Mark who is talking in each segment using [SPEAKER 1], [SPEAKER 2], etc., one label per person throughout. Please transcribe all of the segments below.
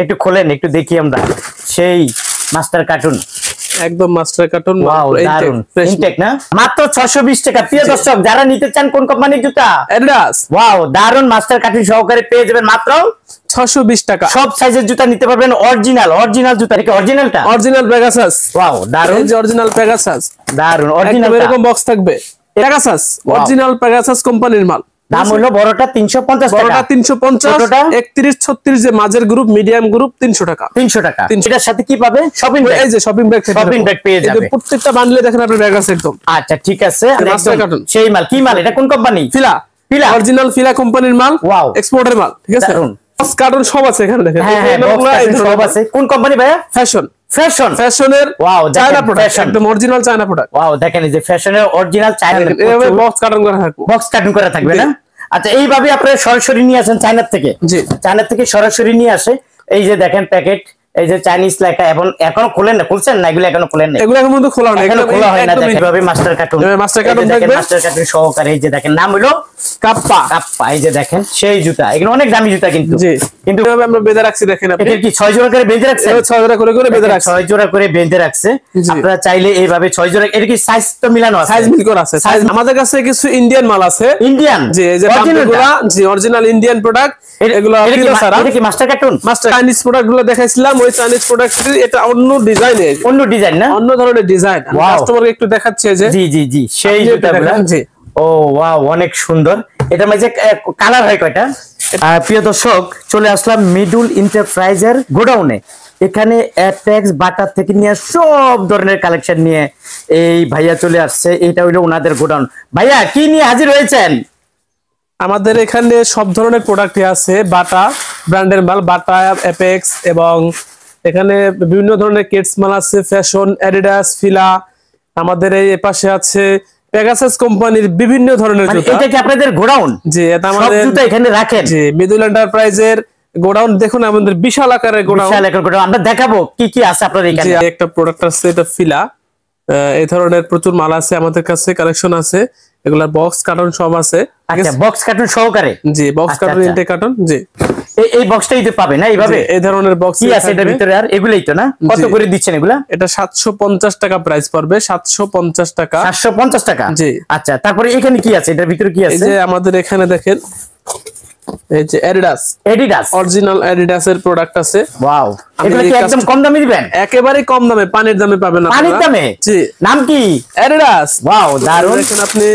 [SPEAKER 1] একটু খোলেন, একটু দেখি আমরা সেই মাস্টার কার্টুন।
[SPEAKER 2] একদম মাস্টার কার্টুন,
[SPEAKER 1] ওয়াও দারুন, ইনটেক না, মাত্র 620 টাকা। প্রিয় দর্শক, যারা নিতে চান কোন কোম্পানির জুতা?
[SPEAKER 2] অ্যাডিডাস।
[SPEAKER 1] ওয়াও দারুন, মাস্টার কার্টুন সহকারে পেয়ে যাবেন মাত্র
[SPEAKER 2] 620 টাকা।
[SPEAKER 1] সব সাইজের জুতা নিতে পারবেন, অরিজিনাল জুতা। এটা অরিজিনালটা?
[SPEAKER 2] Original Pegasus.
[SPEAKER 1] ওয়াও দারুন,
[SPEAKER 2] এই যে অরিজিনাল পেগাসাস,
[SPEAKER 1] দারুন অরিজিনাল।
[SPEAKER 2] এরকম বক্স থাকবে। পেগাসাস অরিজিনাল পেগাসাস কোম্পানির মাল।
[SPEAKER 1] দাম হলো বড়টা 350 টাকা,
[SPEAKER 2] বড়টা 350, 31 36 যে মাঝের গ্রুপ, মিডিয়াম গ্রুপ 300 টাকা।
[SPEAKER 1] 300 টাকা। এটার সাথে কি পাবে? Shopping bag.
[SPEAKER 2] এই যে শপিং ব্যাগ,
[SPEAKER 1] পেয়ে যাবে।
[SPEAKER 2] প্রত্যেকটা বান্ডলে দেখেন আপনার ব্যাগ আছে একদম।
[SPEAKER 1] আচ্ছা ঠিক আছে,
[SPEAKER 2] মাস্টার কার্টুন
[SPEAKER 1] সেই মাল। কি মাল এটা? কোন কোম্পানি?
[SPEAKER 2] ফিলা। অরিজিনাল ফিলা কোম্পানির মাল।
[SPEAKER 1] ওয়াও,
[SPEAKER 2] এক্সপোর্টের মাল। ঠিক আছে, বক্স কার্টুন সব আছে এখানে দেখেন।
[SPEAKER 1] সব আছে। কোন কোম্পানি ভাইয়া? ফ্যাশনের
[SPEAKER 2] ওয়াও চায়না প্রোডাক্ট, একদম অরিজিনাল চায়না প্রোডাক্ট।
[SPEAKER 1] ওয়াও দেখেন, এই যে ফ্যাশনের অরিজিনাল চায়না,
[SPEAKER 2] এভাবে বক্স কার্টুন করা থাকবে,
[SPEAKER 1] বক্স কার্টুন করা থাকবে না? আচ্ছা, এইভাবে আপনারা সরাসরি নিয়ে আসেন চায়না থেকে?
[SPEAKER 2] জি,
[SPEAKER 1] চায়না থেকে সরাসরি নিয়ে আসে। এই যে দেখেন প্যাকেট, এই যে চাইনিজ লেখা, এবং এখনো খুলেন না, খুলছেন না? এগুলো এখনো খুলেন না,
[SPEAKER 2] এগুলো এখনো খোলা হয় না,
[SPEAKER 1] এখনো খোলা হয় না। দেখেন এইভাবে মাস্টার কার্টুন থাকবে, মাস্টার কার্টুন সহকারে। এই যে দেখেন, নাম হলো
[SPEAKER 2] কাপ্পা।
[SPEAKER 1] এই যে দেখেন সেই জুতা, এগুলো অনেক দামি জুতা কিন্তু।
[SPEAKER 2] জি, কিন্তু এভাবে আমরা বেঁধে রাখছি দেখেন। আপনি
[SPEAKER 1] এটা কি 6 জোড়া করে বেঁধে রাখছেন?
[SPEAKER 2] 6 জোড়া করে বেঁধে রাখছি,
[SPEAKER 1] 6 জোড়া করে বেঁধে রাখছে। আপনারা চাইলে এইভাবে 6 জোড়া। এর কি সাইজ তো মিলানো আছে?
[SPEAKER 2] সাইজ মিল করা আছে। সাইজ আমাদের কাছে কিছু ইন্ডিয়ান মাল আছে।
[SPEAKER 1] ইন্ডিয়ান?
[SPEAKER 2] জি, এই যে পাম্পগুলো, জি অরিজিনাল ইন্ডিয়ান প্রোডাক্ট। এগুলো
[SPEAKER 1] এটা কি master cartoon?
[SPEAKER 2] Master Chinese product গুলো দেখাইছিলাম, ওই চাইনিজ প্রোডাক্ট। এটা অন্য ডিজাইন,
[SPEAKER 1] অন্য ডিজাইন না,
[SPEAKER 2] অন্য ধরনের ডিজাইন। কাস্টমারকে একটু দেখাচ্ছে যে
[SPEAKER 1] জি জি জি সেই জুতাগুলো।
[SPEAKER 2] জি,
[SPEAKER 1] ও ওয়াও, অনেক সুন্দর। এটা মাঝে কালার হয় কয়টা? প্রিয় দর্শক, চলে আসলাম মিডল এন্টারপ্রাইজের গোডাউনে। এখানে অ্যাপেক্স, বাটার থেকে নিয়ে সব ধরনের কালেকশন নিয়ে এই ভাইয়া চলে আসছে। এটা হইলো ওনাদের গোডাউন। ভাইয়া কি নিয়ে হাজির হয়েছেন?
[SPEAKER 2] আমাদের এখানে সব ধরনের প্রোডাক্টই আছে। বাটা ব্র্যান্ডের মাল, বাটা, অ্যাপেক্স, এবং এখানে বিভিন্ন ধরনের কিডস মাল আছে। Fashion, Adidas, ফিলা। আমাদের এই পাশে আছে পেগাসাস কোম্পানির বিভিন্ন ধরনের জুতা।
[SPEAKER 1] এটা কি আপনাদের গোডাউন?
[SPEAKER 2] জি, এটা আমাদের
[SPEAKER 1] জুতা এখানে রাখেন।
[SPEAKER 2] জি, মিডল এন্টারপ্রাইজের গোডাউন। দেখুন আমাদের বিশাল আকারের গোডাউন।
[SPEAKER 1] আমরা দেখাবো কি কি আছে আপনাদের এখানে।
[SPEAKER 2] একটা প্রোডাক্ট আছে, এটা ফিলা। এই ধরনের প্রচুর মাল আছে আমাদের কাছে, কালেকশন আছে। এগুলা বক্স কার্টুন সব আছে।
[SPEAKER 1] আচ্ছা, বক্স কার্টুন সহকারে?
[SPEAKER 2] জি, বক্স কার্টুন, ইনটেক কার্টুন। জি,
[SPEAKER 1] এই বক্সটাই তো পাবে না এইভাবে?
[SPEAKER 2] এই ধরনের বক্স
[SPEAKER 1] কি আছে এটার ভিতরে? আর এগুলাই তো না? কত করে দিচ্ছেন এগুলা?
[SPEAKER 2] এটা 750 টাকা প্রাইস পড়বে। 750 টাকা।
[SPEAKER 1] 750 টাকা?
[SPEAKER 2] জি।
[SPEAKER 1] আচ্ছা, তারপরে এখানে কি আছে? এটার ভিতরে কি আছে?
[SPEAKER 2] এই যে আমাদের এখানে দেখেন, এই যে অ্যাডিডাস, অরিজিনাল অ্যাডিডাস এর প্রোডাক্ট আছে।
[SPEAKER 1] ওয়াও, এগুলো কি একদম কম দামে দিবেন?
[SPEAKER 2] একেবারে কম দামে, পানির দামে পাবেন আপনারা।
[SPEAKER 1] পানির দামে? জি। নাম কি?
[SPEAKER 2] অ্যাডিডাস।
[SPEAKER 1] ওয়াও দারুন।
[SPEAKER 2] দেখেন আপনি,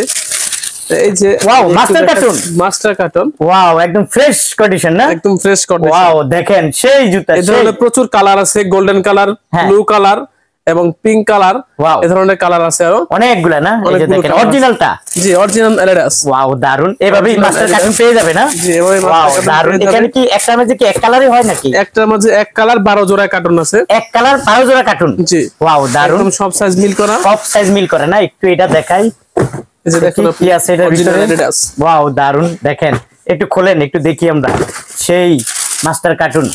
[SPEAKER 2] এই যে
[SPEAKER 1] wow, master cartoon.
[SPEAKER 2] Master cartoon.
[SPEAKER 1] Wow, একদম ফ্রেশ কন্ডিশন না?
[SPEAKER 2] একদম ফ্রেশ কন্ডিশন।
[SPEAKER 1] ওয়াও দেখেন সেই জুতা।
[SPEAKER 2] এই ধরনের প্রচুর কালার আছে, গোল্ডেন কালার, ব্লু কালার এবং পিঙ্ক কালার। এই ধরনের কালার আছে আরো
[SPEAKER 1] অনেকগুলা না? এই যে দেখেন অরিজিনালটা।
[SPEAKER 2] জি, অরিজিনাল অ্যাডিডাস।
[SPEAKER 1] ওয়াও দারুন, এভাবেই মাস্টার কার্টুন পেয়ে যাবে না?
[SPEAKER 2] জি, এভাবেই মাস্টার
[SPEAKER 1] দারুন। এখানে কি একটার মাঝে কি এক কালারই হয় নাকি?
[SPEAKER 2] একটার মাঝে এক কালার 12 জোড়া কার্টুন আছে।
[SPEAKER 1] এক কালার 12 জোড়া কার্টুন? জি। ওয়াও দারুন,
[SPEAKER 2] একদম সব সাইজ মিল করা,
[SPEAKER 1] সব সাইজ মিল করে না? একটু এটা দেখাই। এই যে দেখুন কি আছে এটার ভিতরে। ওয়াও দারুন, দেখেন একটু খোলেন, একটু দেখি আমরা সেই মাস্টার কার্টুন।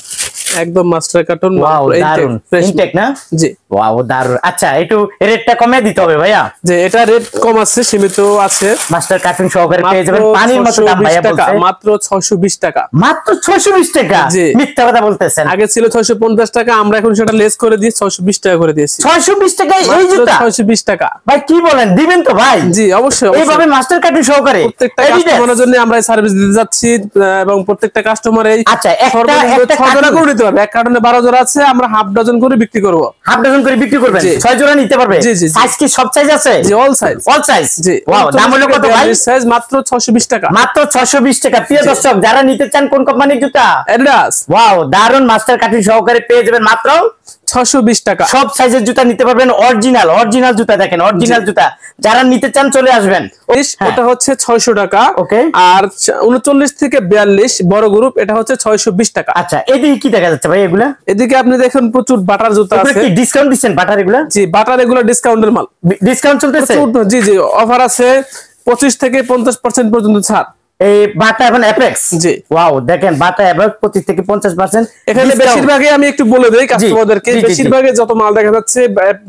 [SPEAKER 2] একদম মাস্টার কার্টুন।
[SPEAKER 1] ওয়াও দারুন, ইনটেক না?
[SPEAKER 2] জি।
[SPEAKER 1] ওয়াও দারুন। আচ্ছা, একটু রেটটা কমিয়ে দিতে হবে ভাইয়া।
[SPEAKER 2] যে এটা রেট কম আছে, সীমিত আছে।
[SPEAKER 1] মাস্টার কার্টুন সহকারে পেয়ে যাবেন পানির মতো দাম। ভাইয়া বলছে
[SPEAKER 2] মাত্র 620 টাকা।
[SPEAKER 1] মাত্র 620 টাকা?
[SPEAKER 2] জি,
[SPEAKER 1] মিথ্যা কথা বলতেছেন।
[SPEAKER 2] আগে ছিল 650 টাকা, আমরা এখন সেটা লেস করে দিয়ে 620 টাকা করে দিয়েছি।
[SPEAKER 1] 620 টাকায় এই জুতা?
[SPEAKER 2] 620 টাকা।
[SPEAKER 1] ভাই কি বলেন, দিবেন তো ভাই?
[SPEAKER 2] জি অবশ্যই।
[SPEAKER 1] এইভাবে মাস্টার কার্টুন সহকারে
[SPEAKER 2] প্রত্যেকটা কাস্টমারের জন্য আমরা সার্ভিস দিতে যাচ্ছি, এবং প্রত্যেকটা কাস্টমার এই
[SPEAKER 1] আচ্ছা একটা
[SPEAKER 2] 6 জোড়া করে নিতে পারবে। এক কার্টনে 12 জোড়া আছে, আমরা হাফ ডজন করে বিক্রি করব।
[SPEAKER 1] হাফ ডজন করে বিক্রি করবেন? 6 জোড়া নিতে পারবে?
[SPEAKER 2] জি জি।
[SPEAKER 1] সাইজ কি সব সাইজ আছে?
[SPEAKER 2] জি, অল সাইজ।
[SPEAKER 1] All size?
[SPEAKER 2] জি।
[SPEAKER 1] ওয়াও, দাম হলো কত ভাই?
[SPEAKER 2] সাইজ মাত্র 620 টাকা।
[SPEAKER 1] মাত্র 620 টাকা। প্রিয় দর্শক, যারা নিতে চান কোন কোম্পানির জুতা?
[SPEAKER 2] অ্যাডিডাস।
[SPEAKER 1] ওয়াও দারুন, মাস্টার কার্টুন সহকারে পেয়ে যাবেন মাত্র
[SPEAKER 2] 620 টাকা।
[SPEAKER 1] সব সাইজের জুতা নিতে পারবেন, অরিজিনাল জুতা। দেখেন অরিজিনাল জুতা, যারা নিতে চান চলে আসবেন।
[SPEAKER 2] ওটা হচ্ছে 600 টাকা।
[SPEAKER 1] ওকে।
[SPEAKER 2] আর 39 থেকে 42 বড় গ্রুপ, এটা হচ্ছে 620 টাকা।
[SPEAKER 1] আচ্ছা, এদিকে কি দেখা যাচ্ছে ভাই এগুলা?
[SPEAKER 2] এদিকে আপনি দেখুন প্রচুর বাটার জুতা আছে।
[SPEAKER 1] কি ডিসকাউন্ট দিচ্ছেন বাটার এগুলা?
[SPEAKER 2] জি, বাটার এগুলো ডিসকাউন্টের মাল।
[SPEAKER 1] ডিসকাউন্ট চলতেছে?
[SPEAKER 2] জি জি, অফার আছে 25 থেকে 50% পর্যন্ত ছাড়।
[SPEAKER 1] এই বাটা এবং অ্যাপেক্স?
[SPEAKER 2] জি।
[SPEAKER 1] ওয়াও দেখেন, বাটা অ্যাপেক্স 25 থেকে 50%।
[SPEAKER 2] এখানে বেশিরভাগই আমি একটু বলে দেই কাস্টমারদেরকে, বেশিরভাগই যত মাল দেখা যাচ্ছে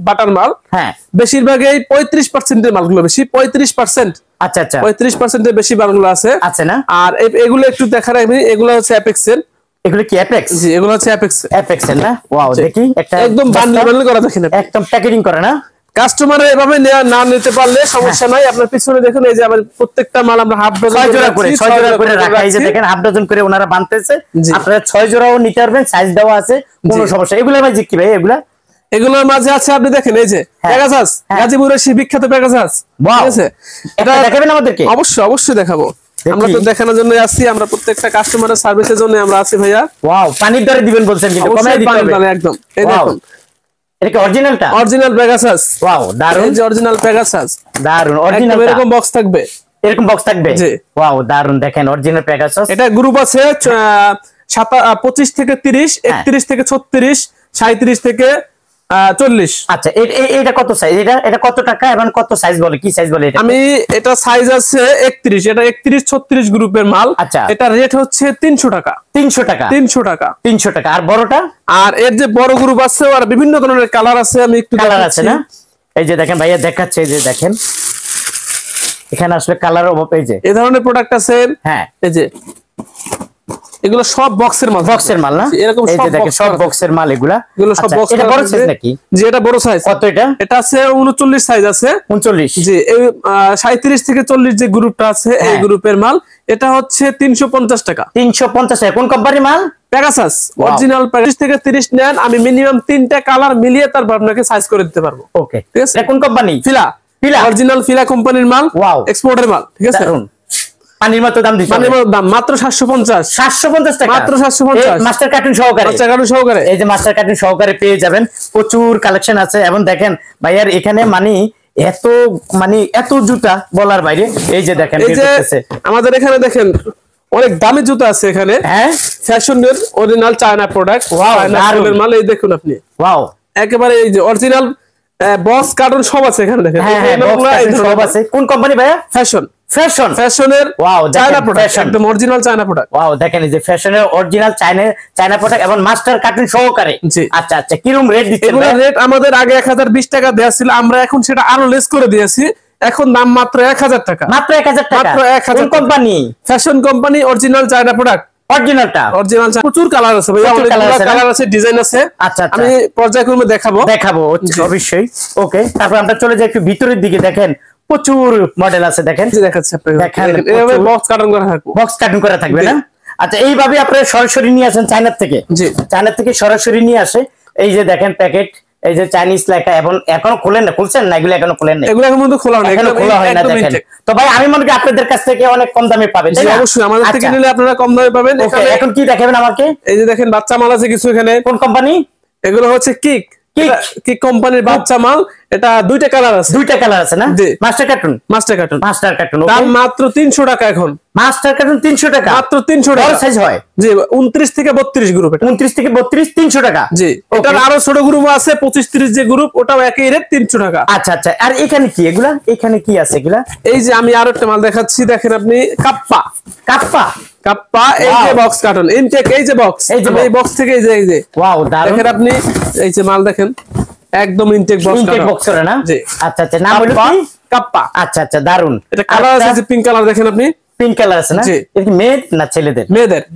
[SPEAKER 2] বাটার মাল। হ্যাঁ, বেশিরভাগই 35% এর মালগুলো বেশি। 35%।
[SPEAKER 1] আচ্ছা আচ্ছা,
[SPEAKER 2] 35% এর বেশি মালগুলো আছে।
[SPEAKER 1] আছে না?
[SPEAKER 2] আর এগুলো একটু দেখা রাখবেন, এগুলো হচ্ছে অ্যাপেক্স এর।
[SPEAKER 1] এগুলো কি অ্যাপেক্স?
[SPEAKER 2] জি এগুলো হচ্ছে অ্যাপেক্স।
[SPEAKER 1] অ্যাপেক্স এর না? ওয়াও, দেখি একটা
[SPEAKER 2] একদম বান্ডেল বান্ডেল করা দেখেন আপনি।
[SPEAKER 1] একদম প্যাকেজিং করে না?
[SPEAKER 2] কাস্টমার এভাবে না নিতে পারলে সমস্যা নাই, আপনার পিছনে দেখুন এই যে আমার প্রত্যেকটা মাল আমরা হাফ ডজন
[SPEAKER 1] 6 জোড়া করে 6 জোড়া করে রাখা, এই যে দেখেন হাফ ডজন করে ওনারা বানতেছে। আপনারা 6 জোড়াও নিতে পারবেন, সাইজ দেওয়া আছে, কোনো সমস্যা। এগুলো ভাই কি ভাই এগুলা?
[SPEAKER 2] এগুলোর মাঝে আছে আপনি দেখেন এই যে পেগাসাস, গাজীপুরের সেই বিখ্যাত পেগাসাস, ঠিক আছে?
[SPEAKER 1] এটা দেখাবেন আমাদেরকে?
[SPEAKER 2] অবশ্যই অবশ্যই দেখাবো, আমরা তো দেখানোর জন্য আসছি, আমরা প্রত্যেকটা কাস্টমারের সার্ভিসের জন্য আমরা আছি ভাইয়া।
[SPEAKER 1] ওয়াও, পানির দরে দিবেন বলছেন, কিন্তু কমায় দিতে হবে
[SPEAKER 2] একদম। এই দেখুন
[SPEAKER 1] এটা কি অরিজিনালটা?
[SPEAKER 2] Original Pegasus.
[SPEAKER 1] ওয়াও, দারুন,
[SPEAKER 2] এই যে অরিজিনাল পেগাসাস,
[SPEAKER 1] দারুন অরিজিনাল।
[SPEAKER 2] এরকম বক্স থাকবে,
[SPEAKER 1] এরকম বক্স থাকবে।
[SPEAKER 2] জি
[SPEAKER 1] ওয়াও, দারুন, দেখেন অরিজিনাল পেগাসাস।
[SPEAKER 2] এটা গ্রুপ আছে 25 থেকে 30, 31 থেকে 36, 37 থেকে 40।
[SPEAKER 1] আচ্ছা, এটা কত সাইজ? এটা কত টাকা এবং কত সাইজ বলে, কি সাইজ বলে এটা?
[SPEAKER 2] আমি এটা সাইজ আছে 31, এটা 31 36 গ্রুপের মাল।
[SPEAKER 1] আচ্ছা,
[SPEAKER 2] এটা রেট হচ্ছে 300 টাকা।
[SPEAKER 1] 300 টাকা?
[SPEAKER 2] 300 টাকা,
[SPEAKER 1] 300 টাকা। আর বড়টা?
[SPEAKER 2] আর এর যে বড় গ্রুপ আছে আর বিভিন্ন ধরনের কালার আছে, আমি একটু
[SPEAKER 1] কালার আছে না? এই যে দেখেন ভাইয়া দেখাচ্ছে, এই যে দেখেন এখানে আসলে কালার অভাব। এই যে
[SPEAKER 2] এই ধরনের প্রোডাক্ট আছে। হ্যাঁ, এই যে এগুলো সব বক্সের মাল,
[SPEAKER 1] বক্সের মাল না?
[SPEAKER 2] এরকম
[SPEAKER 1] এই যে দেখেন সব বক্সের মাল এগুলা।
[SPEAKER 2] এগুলো সব বক্স।
[SPEAKER 1] এটা বড় সাইজ নাকি?
[SPEAKER 2] জি এটা বড় সাইজ।
[SPEAKER 1] কত এটা?
[SPEAKER 2] এটা আছে 39 সাইজ আছে।
[SPEAKER 1] 39?
[SPEAKER 2] জি এই 37 থেকে 40 যে গ্রুপটা আছে এই গ্রুপের মাল, এটা হচ্ছে 350 টাকা।
[SPEAKER 1] 350 টাকা। কোন কোম্পানির মাল?
[SPEAKER 2] Pegasus original. 25 থেকে 30 নেন, আমি মিনিমাম 3টা কালার মিলিয়ে তারপর আপনাকে সাইজ করে দিতে পারবো।
[SPEAKER 1] ওকে,
[SPEAKER 2] ঠিক আছে।
[SPEAKER 1] এটা কোন কোম্পানি?
[SPEAKER 2] ফিলা।
[SPEAKER 1] ফিলা
[SPEAKER 2] অরিজিনাল ফিলা কোম্পানির মাল। ওয়াও, এক্সপোর্টের মাল, ঠিক আছে।
[SPEAKER 1] দারুন। পানির মতো দাম দিচ্ছে।
[SPEAKER 2] পানির মতো দাম মাত্র 750।
[SPEAKER 1] 750 টাকা
[SPEAKER 2] মাত্র 750,
[SPEAKER 1] মাস্টার কার্টুন সহকারে।
[SPEAKER 2] মাস্টার কার্টুন সহকারে।
[SPEAKER 1] এই যে মাস্টার কার্টুন সহকারে পেয়ে যাবেন, প্রচুর কালেকশন আছে। এবং দেখেন ভাইয়ার এখানে এত জুতা বলার বাইরে। এই যে দেখেন,
[SPEAKER 2] এই যে আমাদের এখানে দেখেন অনেক দামি জুতা আছে এখানে। হ্যাঁ, ফ্যাশনের অরিজিনাল চায়না প্রোডাক্ট। ওয়াও, দারুন মাল। এই দেখুন আপনি, ওয়াও, একেবারে এই যে অরিজিনাল বক্স কার্টুন সব আছে এখানে দেখেন।
[SPEAKER 1] হ্যাঁ হ্যাঁ, বক্স কার্টুন সব আছে। কোন কোম্পানি ভাইয়া? ফ্যাশন। ফ্যাশনের
[SPEAKER 2] ওয়াও, চায়না প্রোডাক্ট, একদম অরিজিনাল চায়না প্রোডাক্ট।
[SPEAKER 1] ওয়াও, দেখেন এই যে ফ্যাশনের অরিজিনাল চায়না প্রোডাক্ট এবং মাস্টার কার্টুন সহকারে। জি আচ্ছা আচ্ছা, কিরকম রেট দিচ্ছেন?
[SPEAKER 2] এগুলোর রেট আমাদের আগে 1020 টাকা দেয়া ছিল, আমরা এখন সেটা আরো লেস করে দিয়েছি। এখন দাম মাত্র 1000 টাকা।
[SPEAKER 1] মাত্র 1000 টাকা?
[SPEAKER 2] মাত্র 1000।
[SPEAKER 1] কোন company?
[SPEAKER 2] Fashion company, original China product.
[SPEAKER 1] অরিজিনালটা?
[SPEAKER 2] অরিজিনাল। প্রচুর কালার আছে ভাই, অনেক কালার আছে, ডিজাইন আছে। আচ্ছা, আমি পর্যায়ক্রমে দেখাবো
[SPEAKER 1] অবশ্যই। ওকে, তারপর আমরা চলে যাই একটু ভিতরের দিকে। দেখেন প্রচুর মডেল আছে, দেখেন
[SPEAKER 2] দেখাচ্ছি আপনাকে। দেখেন এইভাবে বক্স কার্টুন করা থাকবে,
[SPEAKER 1] বক্স কার্টুন করা থাকবে না? আচ্ছা, এইভাবে আপনারা সরাসরি নিয়ে আসেন চায়না থেকে? জি, চায়না থেকে সরাসরি নিয়ে আসে। এই যে দেখেন প্যাকেট, এই যে চাইনিজ লেখা, এবং এখনো খুলছেন না? এগুলো এখনো খোলেন না?
[SPEAKER 2] এগুলো এখন পর্যন্ত খোলা হয় না,
[SPEAKER 1] এখনো খোলা হয় না। দেখেন তো ভাই, আমি মনে করি আপনাদের কাছ থেকে অনেক কম দামে পাবেন।
[SPEAKER 2] জি অবশ্যই, আমাদের থেকে নিলে আপনারা কম দামে পাবেন।
[SPEAKER 1] এখন কি দেখাবেন আমাকে?
[SPEAKER 2] এই যে দেখেন বাচ্চা মাল আছে কিছু এখানে।
[SPEAKER 1] কোন কোম্পানি?
[SPEAKER 2] এগুলো হচ্ছে কিক কোম্পানির বাচ্চা মাল। এটা দুইটা কালার আছে।
[SPEAKER 1] দুইটা কালার আছে না? জি, মাস্টার কার্টুন। মাস্টার কার্টুন
[SPEAKER 2] দাম মাত্র 300 টাকা এখন।
[SPEAKER 1] মাস্টার কার্টুন 300 টাকা?
[SPEAKER 2] মাত্র 300 টাকা।
[SPEAKER 1] বড় সাইজ হয়?
[SPEAKER 2] জি 29 থেকে 32 গ্রুপ।
[SPEAKER 1] 29 থেকে 32, 300 টাকা? জি।
[SPEAKER 2] এটার আরো ছোট গ্রুপ আছে 25 30 যে গ্রুপ, ওটাও একই রেট 300 টাকা।
[SPEAKER 1] আচ্ছা আচ্ছা, আর এখানে কি এগুলা? এখানে কি আছে এগুলা?
[SPEAKER 2] এই যে আমি আরো একটা মাল দেখাচ্ছি, দেখেন আপনি কাপ্পা। এই যে বক্স কার্টুন ইনটেক, এই যে বক্স, এই বক্স থেকে এই যে ওয়াও, দারুন। দেখেন আপনি এই যে মাল দেখেন, একদম ইনটেক বক্স করে না? জি। আচ্ছা আচ্ছা, নাম হলো কি? কাপ্পা।
[SPEAKER 1] আচ্ছা আচ্ছা, দারুন।
[SPEAKER 2] এটা কালার আছে, যে পিঙ্ক কালার দেখেন আপনি।
[SPEAKER 1] পিঙ্ক কালার আছে না? জি। এটা কি মেয়ে না ছেলেদের?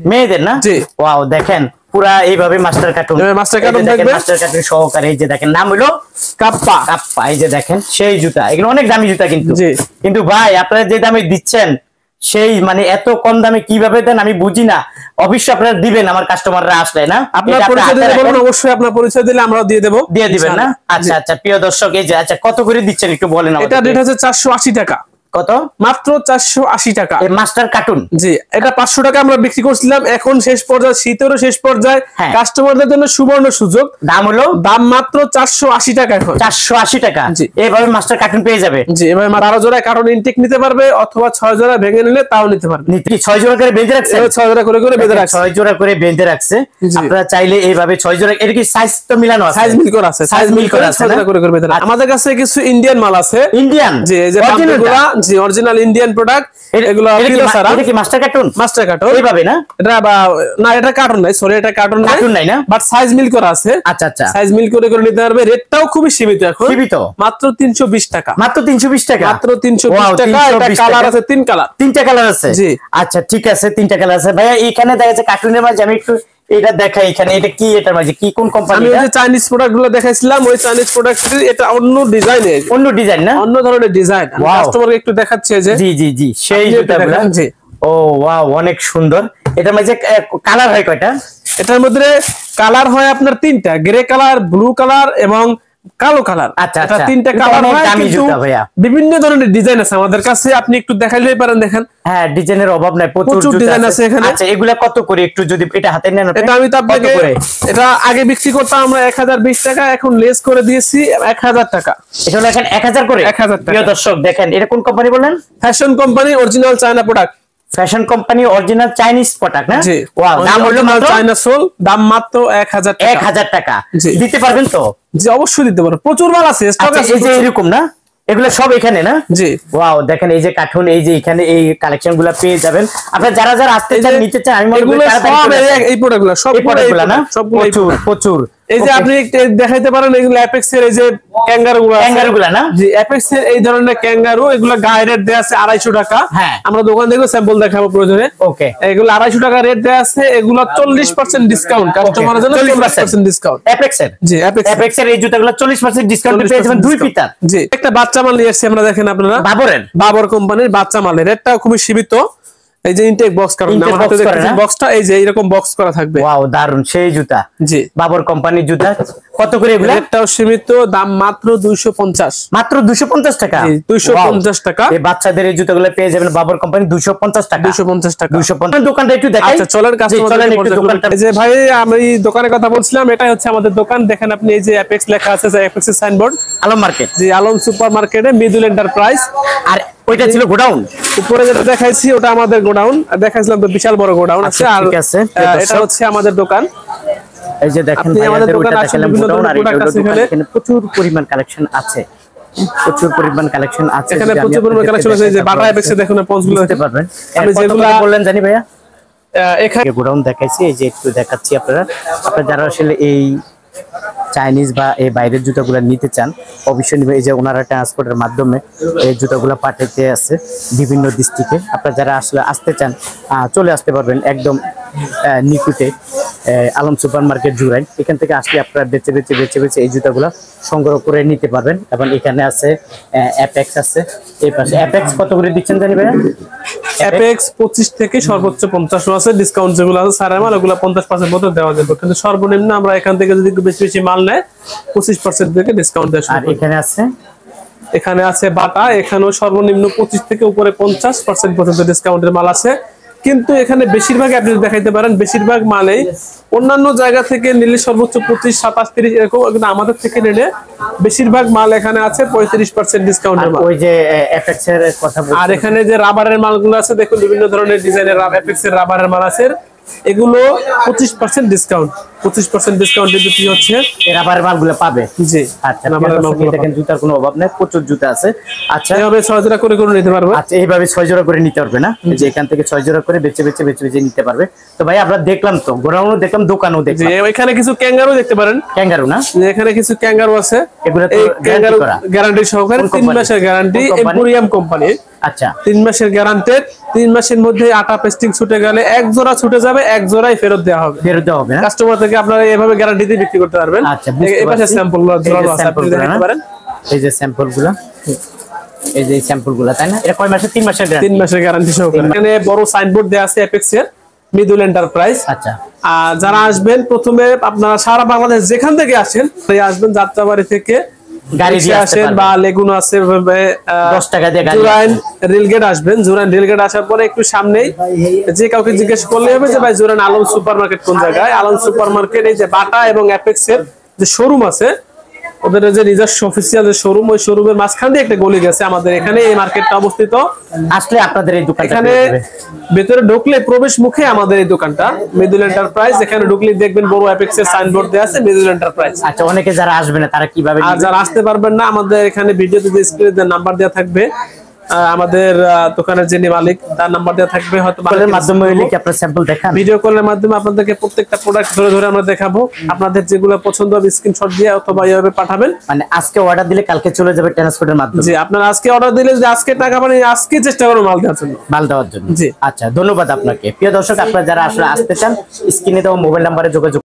[SPEAKER 1] মেয়েদের না? জি। ওয়াও, দেখেন পুরা এইভাবে মাস্টার কার্টুন থাকবে, মাস্টার কার্টুন সহকারে। এই যে দেখেন, নাম হলো কাপ্পা। এই যে দেখেন সেই জুতা, এগুলো অনেক দামি জুতা কিন্তু ভাই আপনারা যে দামে দিচ্ছেন, সেই এত কম দামে কিভাবে দেন আমি বুঝি না। অবশ্যই আপনারা দিবেন আমার কাস্টমাররা আসলে না?
[SPEAKER 2] আপনার পরিচয় দিলে বলুন, অবশ্যই আপনার পরিচয় দিলে আমরা দিয়ে
[SPEAKER 1] দিবেন না? আচ্ছা আচ্ছা, প্রিয় দর্শক, এই যে আচ্ছা কত করে দিচ্ছেন একটু বলেন।
[SPEAKER 2] এটা রেট হচ্ছে 480 টাকা।
[SPEAKER 1] কত?
[SPEAKER 2] মাত্র 480 টাকা।
[SPEAKER 1] এই মাস্টার কার্টুন।
[SPEAKER 2] জি, এটা 500 টাকা আমরা বিক্রি করছিলাম, এখন শেষ পর্যায়ে, শীতেরও শেষ পর্যায়ে কাস্টমারদের জন্য সুবর্ণ সুযোগ। দাম মাত্র 480 টাকা এখন। 480
[SPEAKER 1] টাকা? জি। এইভাবে মাস্টার কার্টুন পেয়ে যাবে?
[SPEAKER 2] জি, এভাবে 12 জোড়া কার্টুন ইনটেক নিতে পারবে, অথবা 6 জোড়া ভেঙে নিলে তাও নিতে পারবে।
[SPEAKER 1] 6 জোড়া করে বেঁধে রাখছে?
[SPEAKER 2] 6 জোড়া করে বেঁধে রাখছে।
[SPEAKER 1] 6 জোড়া করে বেঁধে রাখছে। আপনারা চাইলে এইভাবে 6 জোড়া, এর কি সাইজ তো মিলানো আছে?
[SPEAKER 2] সাইজ মিল করা আছে, 6 জোড়া করে বেঁধে রাখছে। আমাদের কাছে কিছু ইন্ডিয়ান মাল আছে। ইন্ডিয়ান? জি, এই যে পাম্পগুলা, জি অরিজিনাল ইন্ডিয়ান প্রোডাক্ট। এগুলো
[SPEAKER 1] এটা কি মাস্টার কার্টুন?
[SPEAKER 2] মাস্টার কার্টুন
[SPEAKER 1] এইভাবে না?
[SPEAKER 2] এটা না, এটা কার্টুন নাই, সরি, এটা কার্টুন নাই
[SPEAKER 1] না,
[SPEAKER 2] বাট সাইজ মিল করা আছে। আচ্ছা আচ্ছা, সাইজ মিল করে নিতে পারবে। রেটটাও খুবই সীমিত এখন, সীমিত, মাত্র 320 টাকা।
[SPEAKER 1] মাত্র 320 টাকা?
[SPEAKER 2] মাত্র 320 টাকা। এটা কালার আছে 3 কালার।
[SPEAKER 1] 3টা কালার আছে? জি। আচ্ছা ঠিক আছে, 3টা কালার আছে। ভাইয়া এখানে দেখা যাচ্ছে কার্টুনের মাঝে আমি একটু এটা দেখাই এখানে, এটা কি, এটার মাঝে কি, কোন কোম্পানি?
[SPEAKER 2] আমি ওই যে চাইনিজ প্রোডাক্ট গুলো দেখাইছিলাম, ওই চাইনিজ প্রোডাক্ট এটা অন্য ডিজাইনের,
[SPEAKER 1] অন্য ডিজাইন না,
[SPEAKER 2] অন্য ধরনের ডিজাইন। কাস্টমারকে একটু দেখাচ্ছে যে
[SPEAKER 1] জি জি জি, সেই জুতাগুলো। ও ওয়াও, অনেক সুন্দর। এটার মাঝে কালার হয় কয়টা?
[SPEAKER 2] এটার মধ্যে কালার হয় আপনার তিনটা, গ্রে কালার, ব্লু কালার এবং কালো কালার।
[SPEAKER 1] আচ্ছা
[SPEAKER 2] এটা
[SPEAKER 1] আচ্ছা,
[SPEAKER 2] তিনটা কালার হয়,
[SPEAKER 1] দামি
[SPEAKER 2] কিন্তু
[SPEAKER 1] জুতা ভাইয়া,
[SPEAKER 2] বিভিন্ন ধরনের ডিজাইন আছে আমাদের কাছে, আপনি একটু দেখাইলেই পারেন। দেখেন,
[SPEAKER 1] হ্যাঁ ডিজাইনের অভাব নাই, প্রচুর
[SPEAKER 2] ডিজাইন আছে এখানে।
[SPEAKER 1] আচ্ছা এগুলা কত করে একটু যদি এটা হাতে নেন?
[SPEAKER 2] এটা আমি তো আপনাকে, এটা আগে বিক্রি করতাম আমরা 1020 টাকা, এখন লেস করে দিয়েছি 1000 টাকা।
[SPEAKER 1] এটা হলো এখন 1000 করে।
[SPEAKER 2] 1000 টাকা।
[SPEAKER 1] প্রিয় দর্শক দেখেন, এটা কোন কোম্পানি বলেন?
[SPEAKER 2] Fashion company, original China product.
[SPEAKER 1] Fashion company original Chinese product না?
[SPEAKER 2] জি,
[SPEAKER 1] ওয়াও, দাম হলো মাত্র
[SPEAKER 2] চায়না সোল, দাম মাত্র 1000 টাকা।
[SPEAKER 1] 1000 টাকা।
[SPEAKER 2] জি।
[SPEAKER 1] দিতে পারবেন তো?
[SPEAKER 2] জি অবশ্যই দিতে পারবো, প্রচুর মাল আছে, স্টক
[SPEAKER 1] আচ্ছা,
[SPEAKER 2] আছে।
[SPEAKER 1] এই যে এরকম না, এগুলো সব এখানে না?
[SPEAKER 2] জি।
[SPEAKER 1] ওয়াও, দেখেন এই যে কার্টুন, এই যে এখানে এই কালেকশন গুলো পেয়ে যাবেন আপনারা, যারা যারা আসতে চান নিতে চান, আমি মনে করি
[SPEAKER 2] এই প্রোডাক্টগুলো সব,
[SPEAKER 1] এই প্রোডাক্টগুলো না,
[SPEAKER 2] সবগুলো
[SPEAKER 1] প্রচুর।
[SPEAKER 2] এই যে আপনি দেখাইতে পারেন, এগুলো অ্যাপেক্স এর এই যে ক্যাঙ্গারুগুলো
[SPEAKER 1] না?
[SPEAKER 2] জি, অ্যাপেক্স এর এই ধরনের ক্যাঙ্গারু, এগুলো গায়ে রেট দেয়া আছে 250 টাকা।
[SPEAKER 1] হ্যাঁ,
[SPEAKER 2] আমরা দোকান থেকে স্যাম্পল দেখাবো প্রয়োজনে।
[SPEAKER 1] ওকে,
[SPEAKER 2] এগুলো 250 টাকা রেট দেয়া আছে, এগুলো 40% ডিসকাউন্ট, কাস্টমারের জন্য 40% ডিসকাউন্ট।
[SPEAKER 1] অ্যাপেক্স এর,
[SPEAKER 2] জি
[SPEAKER 1] অ্যাপেক্স এর এই জুতাগুলো 40% ডিসকাউন্ট পেয়ে যাবেন, দুই পিতা।
[SPEAKER 2] জি, একটা বাচ্চা মাল নিয়ে এসেছি আমরা, দেখেন আপনারা, বাবর কোম্পানির বাচ্চা মালের রেটটা খুবই সীমিত। এই যে ইনটেক বক্স কারণ আমার হাতে দেখতেছেন বক্সটা, এই যে এরকম বক্স করা থাকবে।
[SPEAKER 1] ওয়াও, দারুন সেই জুতা।
[SPEAKER 2] জি,
[SPEAKER 1] বাবর কোম্পানির জুতা। কত করে এগুলো?
[SPEAKER 2] রেটটাও সীমিত, দাম মাত্র 250।
[SPEAKER 1] মাত্র 250 টাকা?
[SPEAKER 2] জি, 250 টাকা।
[SPEAKER 1] এই বাচ্চাদের এই জুতাগুলো পেয়ে যাবেন বাবর কোম্পানি 250 টাকা।
[SPEAKER 2] 250 টাকা।
[SPEAKER 1] 250। দোকানটা একটু দেখাই।
[SPEAKER 2] আচ্ছা চলেন,
[SPEAKER 1] চলেন একটু দোকানটা।
[SPEAKER 2] এই যে ভাই, আমি দোকানের কথা বলছিলাম, এটাই হচ্ছে আমাদের দোকান। দেখেন আপনি, এই যে অ্যাপেক্স লেখা আছে, অ্যাপেক্স এর সাইনবোর্ড,
[SPEAKER 1] আলম মার্কেট।
[SPEAKER 2] জি, আলম সুপার মার্কেটে মিডল এন্টারপ্রাইজ।
[SPEAKER 1] আর ওইটা ছিল গোডাউন,
[SPEAKER 2] উপরে যেটা দেখাইছি ওটা আমাদের গোডাউন, দেখাইছিলাম তো বিশাল বড় গোডাউন আছে। আর এটা হচ্ছে আমাদের দোকান।
[SPEAKER 1] এই যে দেখেন
[SPEAKER 2] আমাদের দোকান আছে, বিভিন্ন ধরনের প্রোডাক্ট আছে
[SPEAKER 1] এখানে প্রচুর পরিমাণ কালেকশন আছে, প্রচুর পরিমাণ কালেকশন আছে।
[SPEAKER 2] এখানে প্রচুর পরিমাণ কালেকশন আছে। এই যে বাটা অ্যাপেক্সে দেখুন পঞ্চগুলো
[SPEAKER 1] দেখতে পারবেন।
[SPEAKER 2] আমি যেগুলো
[SPEAKER 1] বললেন জানি ভাইয়া,
[SPEAKER 2] এখানে
[SPEAKER 1] গোডাউন দেখাইছি, এই যে একটু দেখাচ্ছি আপনারা যারা আসলে এই চাইনিজ বা এই বাইরের জুতাগুলো নিতে চান, অবশ্যই নিবে। এই যে ওনারা ট্রান্সপোর্টের মাধ্যমে এই জুতাগুলো পাঠাইতে আছে বিভিন্ন ডিস্ট্রিক্টে। আপনারা যারা আসলে আসতে চান চলে আসতে পারবেন একদম নিকুটে আলম সুপার মার্কেট জুরাইন। এখান থেকে আসলে আপনারা বেছে বেছে এই জুতাগুলো সংগ্রহ করে নিতে পারবেন। এবং এখানে আছে অ্যাপেক্স আছে, এই পাশে অ্যাপেক্স কত করে দিচ্ছেন জানি ভাইয়া?
[SPEAKER 2] অ্যাপেক্স 25 থেকে সর্বোচ্চ 50 আছে, ডিসকাউন্ট যেগুলো আছে সারা মাল ওগুলো 50% মতো দেওয়া যাবে, কিন্তু সর্বনিম্ন আমরা এখান থেকে যদি একটু বেশি মাল নেয় 25% থেকে ডিসকাউন্ট দেওয়া। আর এখানে আছে বাটা, এখানেও সর্বনিম্ন 25 থেকে উপরে 50% পর্যন্ত ডিসকাউন্টের মাল আছে। কিন্তু এখানে বেশিরভাগ আপনি দেখাইতে পারেন, বেশিরভাগ মালেই অন্যান্য জায়গা থেকে নিলে সর্বোচ্চ 25, 27, 30 এরকম, কিন্তু আমাদের থেকে নিলে বেশিরভাগ মাল এখানে আছে 35% ডিসকাউন্টের মাল।
[SPEAKER 1] ওই যে অ্যাপেক্স এর কথা বলছি। আর
[SPEAKER 2] এখানে যে রাবারের মালগুলো আছে দেখুন, বিভিন্ন ধরনের ডিজাইনের অ্যাপেক্স এর রাবারের মাল আছে, এগুলো 25% ডিসকাউন্ট। 25% ডিসকাউন্টে বিক্রি হচ্ছে,
[SPEAKER 1] এই রাবারের মালগুলো পাবে।
[SPEAKER 2] জি,
[SPEAKER 1] আচ্ছা, রাবারের মালগুলো দেখেন, জুতার কোনো অভাব নেই, প্রচুর জুতা আছে। আচ্ছা,
[SPEAKER 2] এইভাবে 6 জোড়া করে নিতে পারবে।
[SPEAKER 1] আচ্ছা, এইভাবে 6 জোড়া করে নিতে পারবে না, যে এখান থেকে 6 জোড়া করে বেছে বেছে নিতে পারবে। তো ভাই আমরা দেখলাম, তো গোডাউনও দেখলাম, দোকানও দেখলাম।
[SPEAKER 2] এখানে কিছু ক্যাঙ্গারু দেখতে পারেন।
[SPEAKER 1] ক্যাঙ্গারু না?
[SPEAKER 2] এখানে কিছু ক্যাঙ্গারু আছে,
[SPEAKER 1] এগুলো তো
[SPEAKER 2] ক্যাঙ্গারু গ্যারান্টি সহকারে 3 মাসের গ্যারান্টি, এম্পোরিয়াম কোম্পানি।
[SPEAKER 1] আচ্ছা,
[SPEAKER 2] 3 মাসের গ্যারান্টেড। 3 মাসের মধ্যে আটা পেস্টিং ছুটে গেলে এক জোড়া ছুটে যাবে, এক জোড়াই ফেরত দেওয়া হবে। কাস্টমার থেকে আপনারা এইভাবে গ্যারান্টি দিয়ে বিক্রি করতে পারবেন।
[SPEAKER 1] আচ্ছা,
[SPEAKER 2] এই পাশে স্যাম্পলগুলো জোড়ানো আছে, আপনি দেখতে পারেন।
[SPEAKER 1] এই যে স্যাম্পলগুলো, এই যে স্যাম্পলগুলো, তাই না? এটা কয় মাসের? 3 মাসের গ্যারান্টি।
[SPEAKER 2] 3 মাসের গ্যারান্টি সহকারে। এখানে বড় সাইনবোর্ড দেয়া আছে অ্যাপেক্স এর, মিডল এন্টারপ্রাইজ।
[SPEAKER 1] আচ্ছা,
[SPEAKER 2] আর যারা আসবেন, প্রথমে আপনারা সারা বাংলাদেশ যেখান থেকে আসেন, আসবেন যাত্রাবাড়ি থেকে গাড়ি দিয়ে আসেন, বা লেগুনা আছে
[SPEAKER 1] 10 টাকা দিয়ে গাড়ি।
[SPEAKER 2] জুরাইন রেলগেট আসবেন, জুরাইন রেলগেট আসার পরে একটু সামনেই যে কাউকে জিজ্ঞেস করলে হবে যে ভাই জুরাইন আলম সুপার মার্কেট কোন জায়গায়। আলম সুপার মার্কেট, এই যে বাটা এবং অ্যাপেক্স এর যে শোরুম আছে, ওদের যে নিজস্ব অফিসিয়াল যে শোরুম, ওই শোরুমের মাঝখান দিয়ে একটা গলি গেছে আমাদের এখানে, এই মার্কেটটা অবস্থিত।
[SPEAKER 1] আসলে আপনাদের এই দোকানটা
[SPEAKER 2] এখানে ভেতরে ঢুকলে প্রবেশ মুখে আমাদের এই দোকানটা, মিডল এন্টারপ্রাইজ। এখানে ঢুকলে দেখবেন বড় অ্যাপেক্স এর সাইনবোর্ড দেয়া আছে, মিডল এন্টারপ্রাইজ।
[SPEAKER 1] আচ্ছা, অনেকে যারা আসবে না তারা কিভাবে?
[SPEAKER 2] আর যারা আসতে পারবেন না, আমাদের এখানে ভিডিওতে যে স্ক্রিনে নাম্বার দেওয়া থাকবে, আমাদের দোকানের যিনি মালিক তার নাম্বার দেওয়া থাকবে, হয়তো
[SPEAKER 1] কলের মাধ্যমে হইলে কি আপনার স্যাম্পল দেখান?
[SPEAKER 2] ভিডিও কলের মাধ্যমে আপনাদেরকে প্রত্যেকটা প্রোডাক্ট ধরে ধরে আমরা দেখাবো। আপনাদের যেগুলো পছন্দ হবে স্ক্রিনশট দিয়ে অথবা এইভাবে পাঠাবেন।
[SPEAKER 1] মানে আজকে অর্ডার দিলে কালকে চলে যাবে ট্রান্সপোর্টের মাধ্যমে?
[SPEAKER 2] জি, আপনারা আজকে অর্ডার দিলে যদি আজকে টাকা পান, আজকে চেষ্টা করবো মাল দেওয়ার জন্য,
[SPEAKER 1] মাল দেওয়ার জন্য।
[SPEAKER 2] জি
[SPEAKER 1] আচ্ছা, ধন্যবাদ আপনাকে। প্রিয় দর্শক, আপনারা যারা আসলে আসতে চান স্ক্রিনে দেওয়া মোবাইল নাম্বারে যোগাযোগ